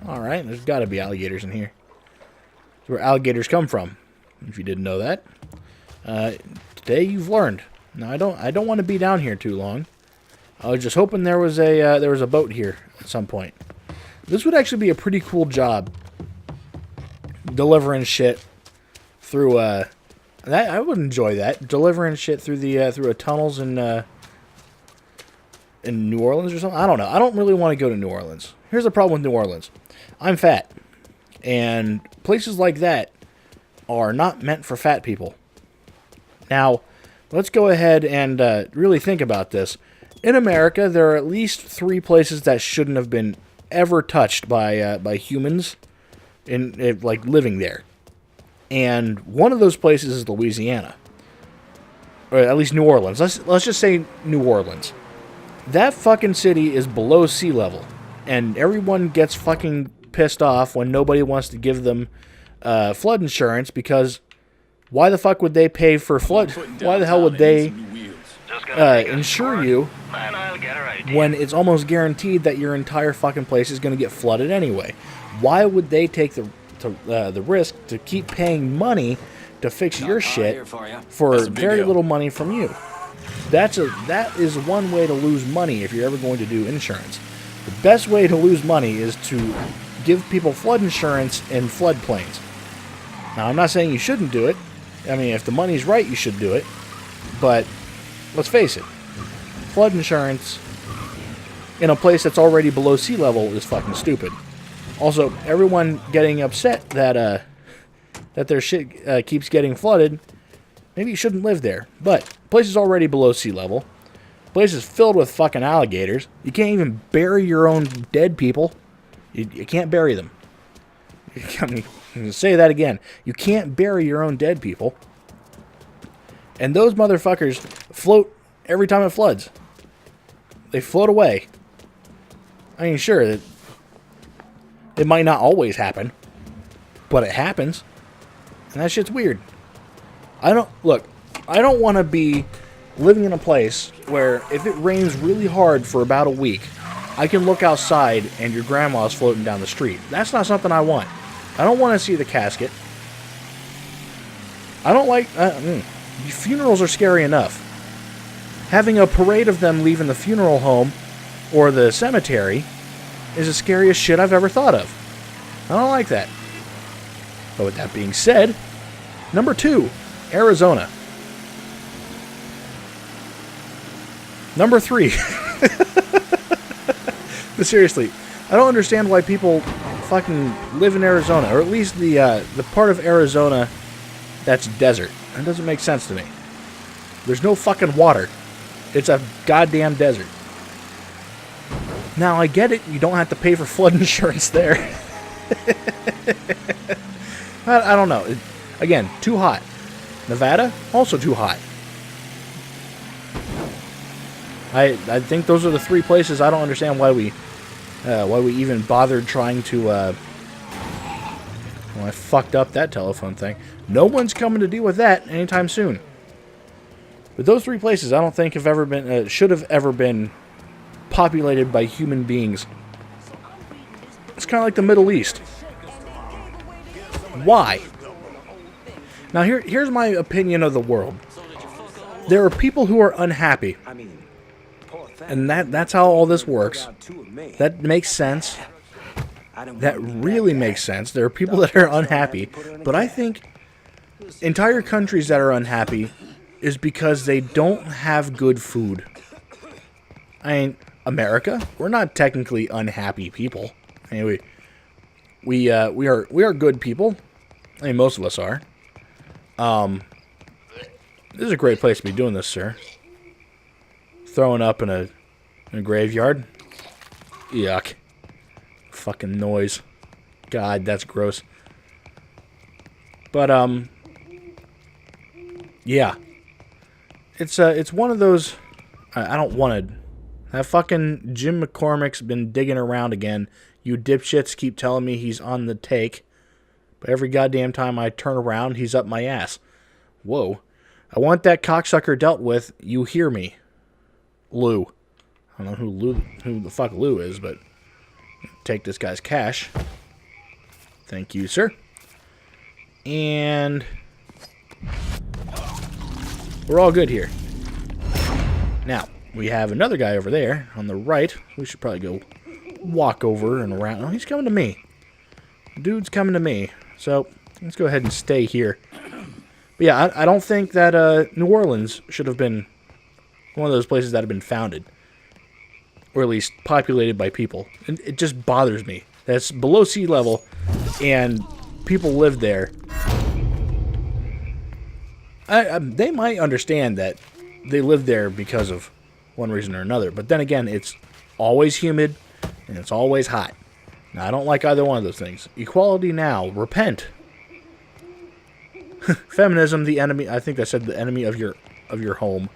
Alright, there's got to be alligators in here. That's where alligators come from, if you didn't know that. Today you've learned. Now, I don't want to be down here too long. I was just hoping there was a boat here at some point. This would actually be a pretty cool job. Delivering shit through that I would enjoy that. Delivering shit through the through tunnels in New Orleans or something. I don't know. I don't really want to go to New Orleans. Here's the problem with New Orleans. I'm fat. And places like that are not meant for fat people. Now, let's go ahead and really think about this. In America, there are at least 3 places that shouldn't have been ever touched by humans in like living there. And one of those places is Louisiana. Or at least New Orleans. Let's just say New Orleans. That fucking city is below sea level. And everyone gets fucking pissed off when nobody wants to give them flood insurance, because why the fuck would they pay for flood? Why the hell would they insure you when it's almost guaranteed that your entire fucking place is going to get flooded anyway? Why would they take the risk to keep paying money to fix your shit for very little money from you? That is one way to lose money if you're ever going to do insurance. The best way to lose money is to give people flood insurance in floodplains. Now, I'm not saying you shouldn't do it. I mean, if the money's right, you should do it. But let's face it, flood insurance in a place that's already below sea level is fucking stupid. Also, everyone getting upset that their shit keeps getting flooded, maybe you shouldn't live there. But the place is already below sea level. The place is filled with fucking alligators. You can't even bury your own dead people. You can't bury them. I mean, I'm going to say that again. You can't bury your own dead people. And those motherfuckers float every time it floods. They float away. I mean, sure, it might not always happen, but it happens. And that shit's weird. I don't want to be living in a place where if it rains really hard for about a week, I can look outside and your grandma's floating down the street. That's not something I want. I don't want to see the casket. I don't like... funerals are scary enough. Having a parade of them leaving the funeral home or the cemetery is the scariest shit I've ever thought of. I don't like that. But with that being said, number 2, Arizona. Number 3. But seriously, I don't understand why people fucking live in Arizona, or at least the part of Arizona that's desert. That doesn't make sense to me. There's no fucking water. It's a goddamn desert. Now, I get it. You don't have to pay for flood insurance there. I don't know. Again, too hot. Nevada, also too hot. I think those are the 3 places I don't understand why we even bothered trying to... well, I fucked up that telephone thing. No one's coming to deal with that anytime soon. But those 3 places I don't think have ever been... should have ever been populated by human beings. It's kind of like the Middle East. Why? Now, here's my opinion of the world. There are people who are unhappy. And that's how all this works. That makes sense. That really makes sense. There are people that are unhappy. But I think entire countries that are unhappy is because they don't have good food. I mean, America, we're not technically unhappy people. Anyway, we are good people. I mean, most of us are. This is a great place to be doing this, sir. Throwing up in a graveyard. Yuck. Fucking noise. God, that's gross. But yeah. It's one of those. I don't want to. That fucking Jim McCormick's been digging around again. You dipshits keep telling me he's on the take. But every goddamn time I turn around, he's up my ass. Whoa. I want that cocksucker dealt with. You hear me. Lou. I don't know who the fuck Lou is, but take this guy's cash. Thank you, sir. And we're all good here. Now, we have another guy over there on the right. We should probably go walk over and around. Oh, he's coming to me. Dude's coming to me. So, let's go ahead and stay here. But yeah, I don't think that New Orleans should have been one of those places that have been founded. Or at least populated by people. And it just bothers me. That's below sea level, and people live there. They might understand that they live there because of one reason or another. But then again, it's always humid, and it's always hot. Now, I don't like either one of those things. Equality now. Repent. Feminism, the enemy. I think I said the enemy of your home.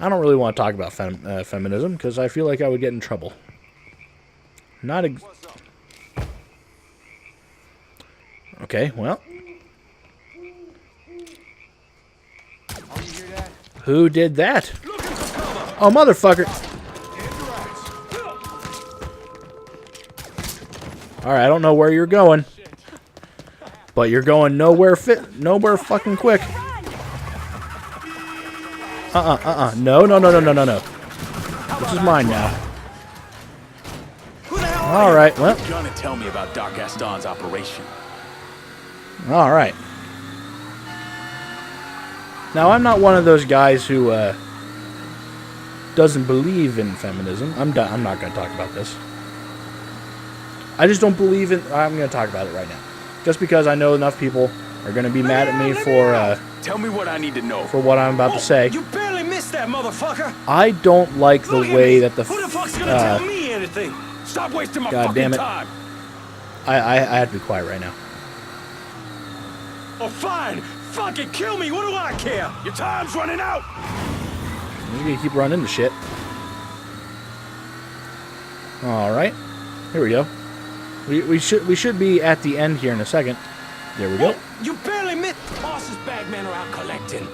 I don't really want to talk about feminism, because I feel like I would get in trouble. Okay, well. Who did that? Oh, motherfucker. Alright, I don't know where you're going. But you're going nowhere fucking quick. No. This is mine now. Alright, well. Trying to tell me about Doc Gaston's operation. Alright. Now, I'm not one of those guys who doesn't believe in feminism. I'm not going to talk about this. I just don't believe in... I'm going to talk about it right now. Just because I know enough people are going to be mad at me for... tell me what I need to know. For what I'm about to say. You barely missed that, motherfucker. I don't like the way that the... Who the fuck's gonna tell me anything? Stop wasting my God damn fucking it. time. I have to be quiet right now. Oh, fine. Fucking kill me. What do I care? Your time's running out. You're going to keep running into shit. Alright. Here we go. We should be at the end here in a second. There we go. You barely missed. Boss's bagmen are out collecting.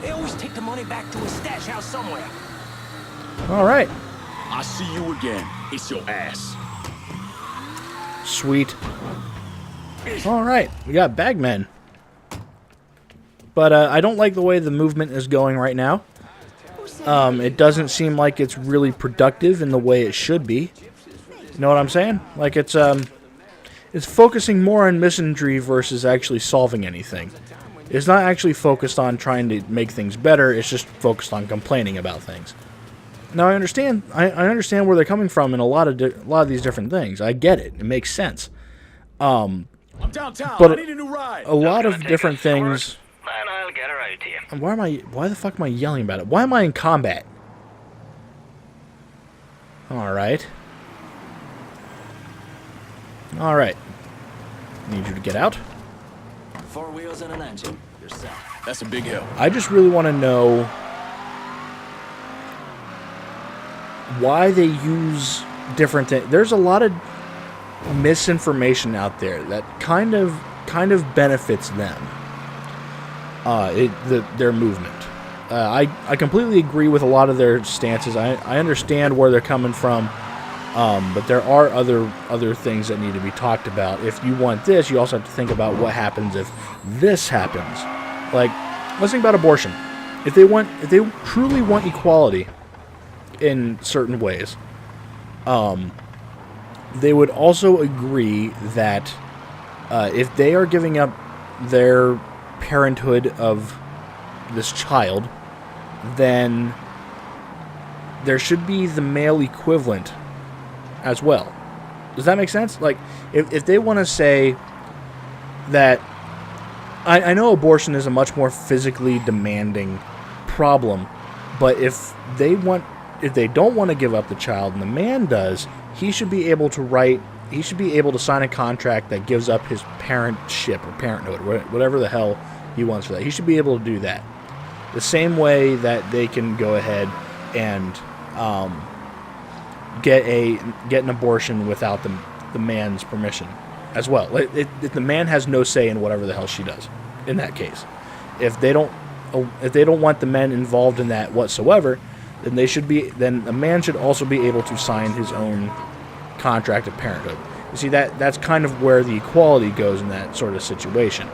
They always take the money back to a stash house somewhere. Alright. I'll see you again. It's your ass. Sweet. Alright. We got bagmen. But I don't like the way the movement is going right now. It doesn't seem like it's really productive in the way it should be. You know what I'm saying? Like it's focusing more on misandry versus actually solving anything. It's not actually focused on trying to make things better. It's just focused on complaining about things. Now I understand. I understand where they're coming from in a lot of these different things. I get it. It makes sense. I'm downtown. But I need a new ride. A lot of different things. Man, I'll get her out to you. Why the fuck am I yelling about it? Why am I in combat? Alright. Alright. Need you to get out. 4 wheels and an engine. You're set. That's a big help. I just really want to know why they use different things. There's a lot of misinformation out there that kind of benefits them. Their movement. I completely agree with a lot of their stances. I understand where they're coming from, but there are other things that need to be talked about. If you want this, you also have to think about what happens if this happens. Like, let's think about abortion. If they truly want equality in certain ways, they would also agree that if they are giving up their parenthood of this child, then there should be the male equivalent as well. Does that make sense? Like, if they want to say that... I know abortion is a much more physically demanding problem, but if they don't want to give up the child and the man does, he should be able to sign a contract that gives up his parentship or parenthood, whatever the hell he wants for that. He should be able to do that. The same way that they can go ahead and get an abortion without the man's permission as well. If the man has no say in whatever the hell she does in that case. If they don't want the men involved in that whatsoever, then a man should also be able to sign his own contract of parenthood. You see, that's kind of where the equality goes in that sort of situation.